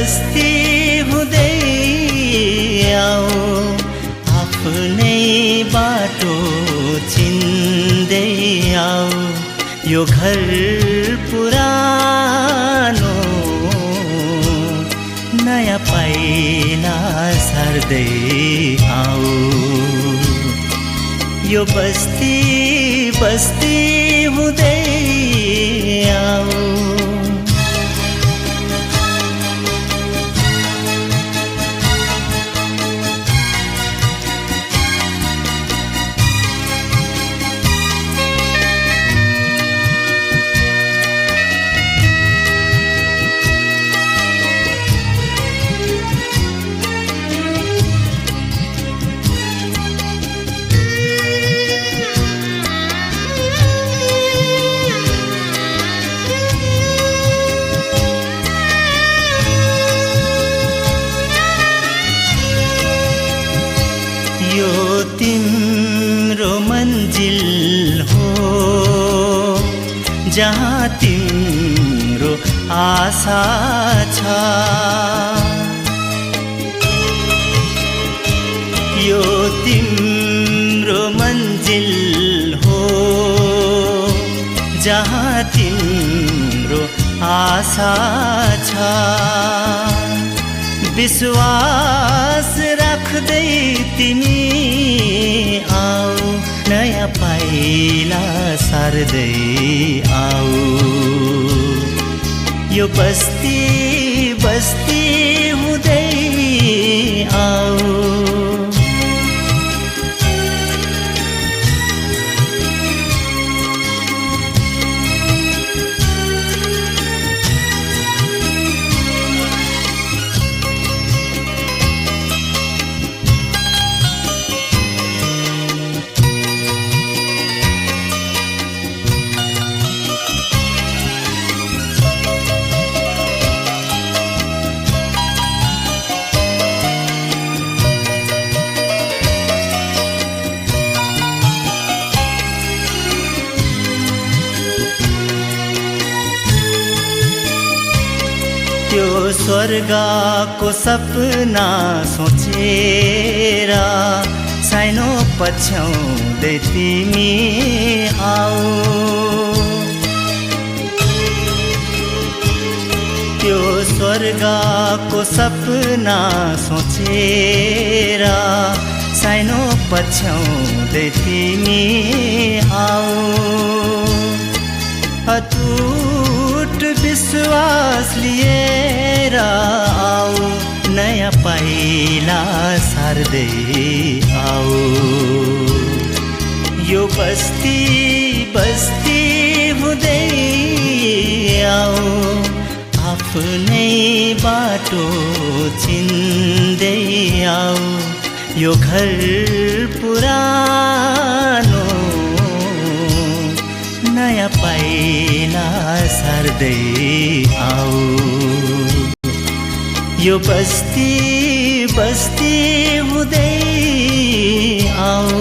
बस्ती हुँदै आऊ, आफ्नै बाटो चिन्दै आऊ, यो घर पुरानो नयाँ पाइला सार्दै आऊ। यो बस्ती बस्ती हुँदै आऊ। यो तिम्रो मन्जिल हो जहाँ तिम्रो आशा छ। यो तिम्रो मन्जिल हो जहाँ तिम्रो आशा छ। विश्वास राख्दै तिमी आऊ, नयाँ पाइला सार्दै आऊ। यो बस्ती बस्ती हुँदै आऊ। त्यो स्वर्गको सपना सोचेर सानो पछ्याउँदै तिमी आऊ। त्यो स्वर्गको सपना सोचेर सानो पछ्याउँदै तिमी आऊ। अटुट विश्वास लिएर आऊ, नयाँ पाइला सार्दै आऊ। यो बस्ती बस्ती हुँदै आऊ, आफ्नै बाटो चिन्दै आऊ। यो घर पुरानो नयाँ पाइला सार्दै आऊ। यो बस्ती बस्ती हुँदै आऊ।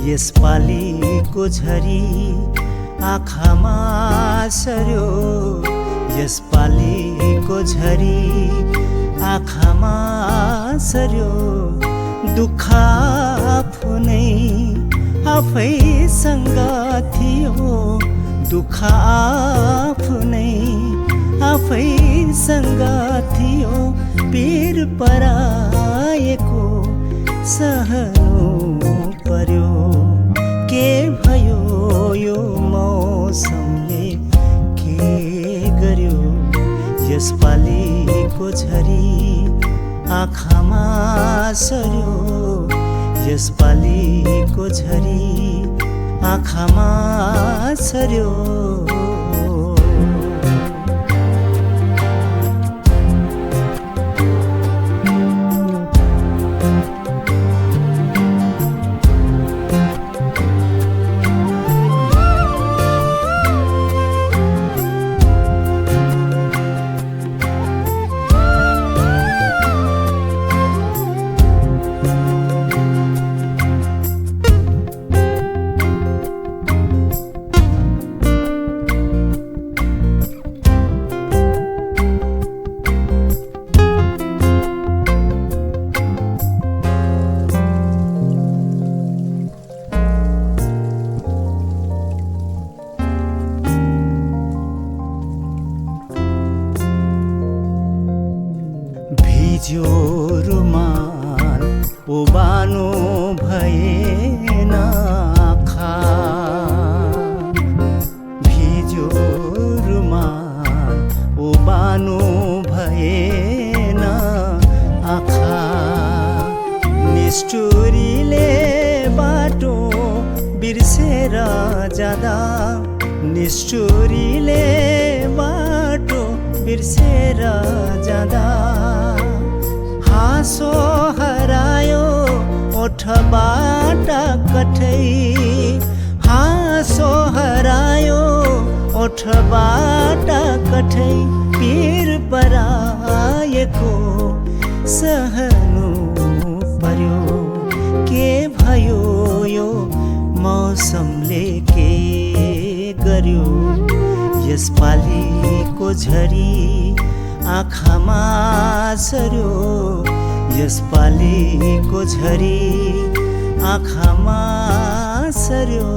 यसपालिको झरी आँखामा सर्यो, यसपालिको झरी आँखामा सर्यो। दुःख आफै आफैसँग थियो, दुःख आफैसँग थियो। पीर पराएको सहनु पर्यो। के भयो यो मौसमले के गर्यो? यसपालिको झरी आँखामा सर्यो यसपालिको झरी आँखामा सर्यो भिज्यो रुमाल ओबानो भएन आँखा भिज्यो रुमाल ओबानो भएन आँखा निष्ठुरीले बाटो बिर्सेर जाँदा निष्ठुरीले बाटो बिर्सेर जाँदा हाँसो हरायो ओठबाट कठै हाँसो हरायो ओठबाट कठै पीर पराएको सहनु पर्यो के भयो यो मौसमले के गर्यो यसपालिको झरी आँखामा सर्यो यसपालिको झरी आँखामा सर्यो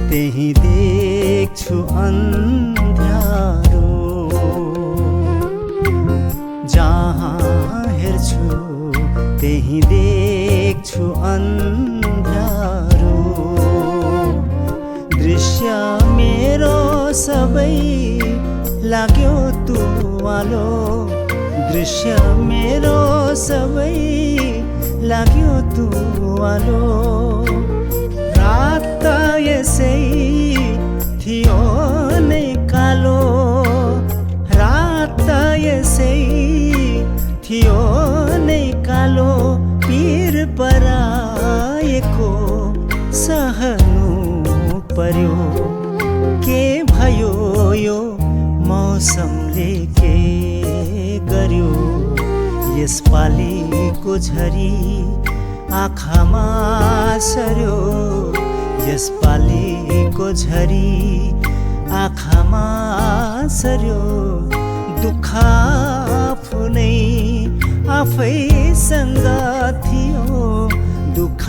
त्यही देख्छु अन्ध्यारो जहाँ हेर्छु त्यही देख्छु अन्ध्यारो दृश्य मेरो सबै लाग्यो तुवालो दृश्य मेरो सबै लाग्यो तुवालो रात यसै थियो नै कालो रात यसै थियो नै कालो पीर पराएको सहनु पर्यो के भयो यो मौसमले के गर्यो यसपालिको झरी आँखामा सर्यो यसपालिको झरी आँखामा सर्यो दुःख आफै आफैसँग थियो दुःख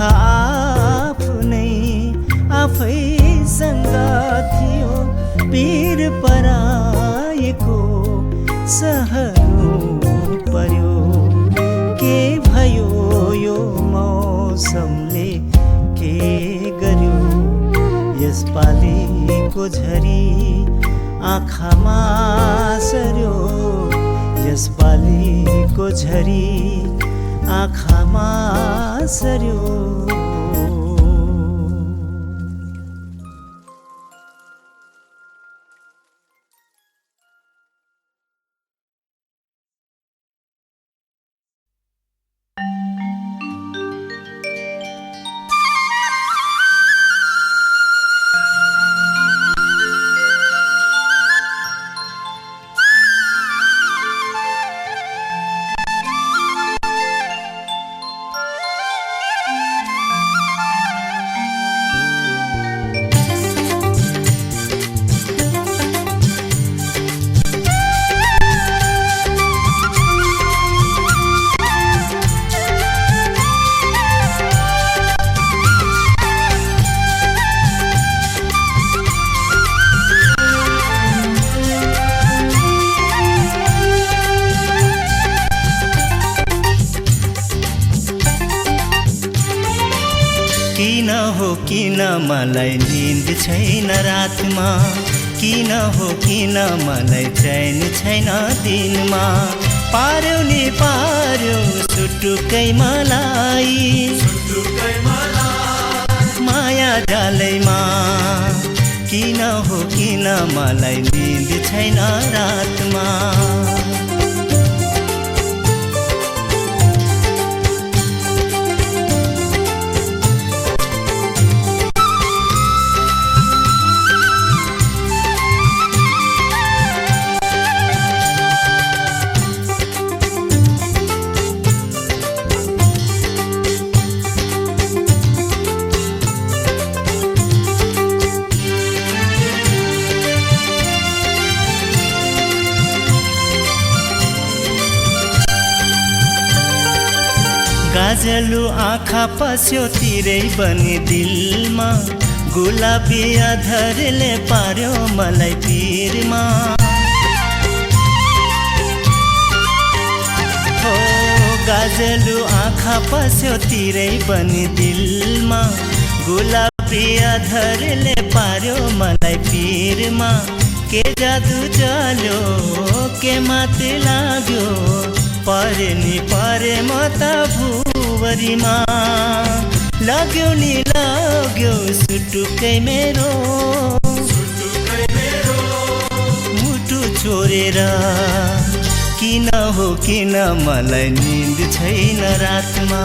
आफैसँग थियो पीर पराएको सहनु पर्यो के भयो यो मौसमले के गर्यो यसपालिको झरी आँखामा सर्यो यसपालिको झरी आँखामा सर्यो किन हो किन मलाई निन्द छैन रातमा, किन हो किन मलाई चैन छैन दिनमा। पार्यौ नि पार्यौ सुटुकै मलाई, माया जालैमा। किन हो किन मलाई निन्द छैन रातमा। गाजलु आँखा पस्यो तिरै बनी दिलमा, गुलाबी अधरले पार्यो मलाई पिरमा। हो गाजलु आँखा पस्यो तिरै बनी दिलमा, गुलाबी अधरले पार्यो मलाई पिरमा। के जादु चल्यो के मात लाग्यो, परे नि परे म त भुवरीमा। लाग्यो नि लाग्यो सुटुकै मेरो, मुटु छोडेर। किन हो किन मलाई निन्द छैन रातमा।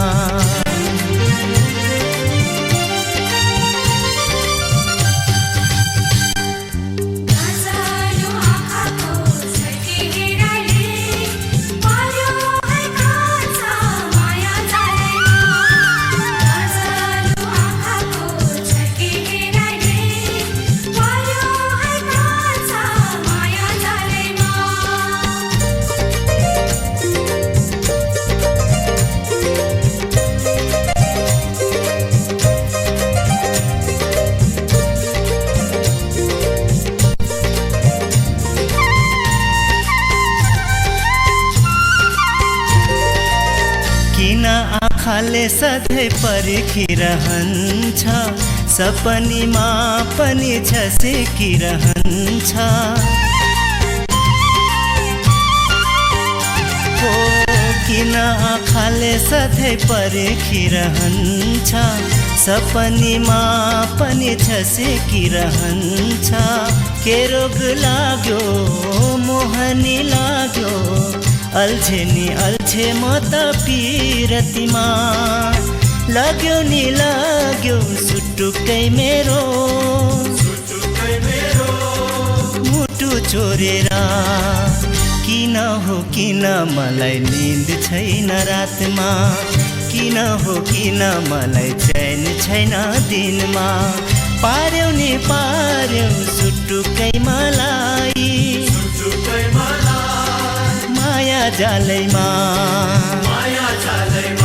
किन आँखाले सधैँ पर्खिरहन्छ, सपनीमा पनि झसेकिरहन्छ। हो किन आँखाले सधैँ पर्खिरहन्छ, सपनीमा पनि झसेकिरहन्छ। के रोग लाग्यो मोहनी लाग्यो, अल्झे नि अल्झे म त पिरतीमा। लाग्यो नि लाग्यो सुटुकै मेरो, मुटु छोडेर। किन हो किन मलाई निन्द छैन रातमा, किन हो किन मलाई चैन छैन दिनमा। पार्यौ नि पार्यौ सुटुकै मलाई, माया जालैमा, माया जालैमा।